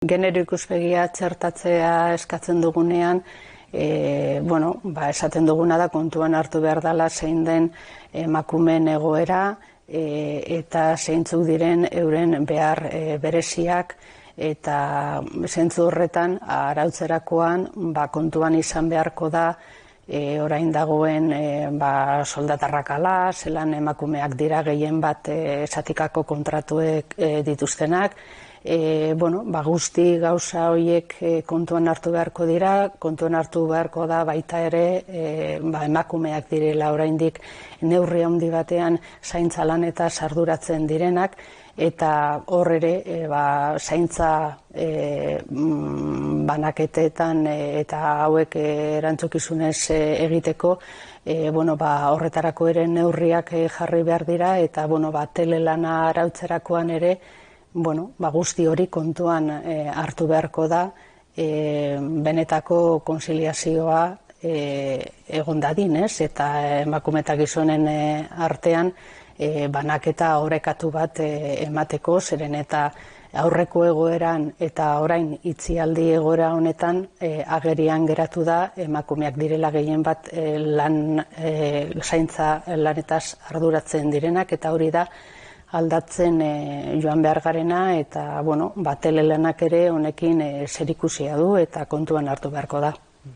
Genero ikuspegia txertatzea eskatzen dugunean, esaten duguna da kontuan hartu behar dela zein den emakumeen egoera eta zeintzuk diren euren behar bereziak, eta zentzu horretan arautzerakoan kontuan izan beharko da orain dagoen soldatarrakala, zelan emakumeak dira gehien bat esatikako kontratuek dituztenak. Guzti gauza horiek kontuan hartu beharko dira, kontuan hartu beharko da baita ere emakumeak direla oraindik neurri handi batean zaintza lanetaz arduratzen direnak, eta hor ere zaintza banaketetan eta hauek erantzukizunez egiteko horretarako ere neurriak jarri behar dira, eta telelana arautzerakoan ere guzti hori kontuan hartu beharko da benetako konziliazioa egon dadin, eta emakume eta gizonen artean banaketa orekatu bat emateko, zeren eta aurreko egoeran eta orain itzialdi egoera honetan agerian geratu da emakumeak direla gehien bat zaintza lanetaz arduratzen direnak, eta hori da aldatzen joan behar garena, eta telelanak ere honekin zerikusia du eta kontuan hartu beharko da.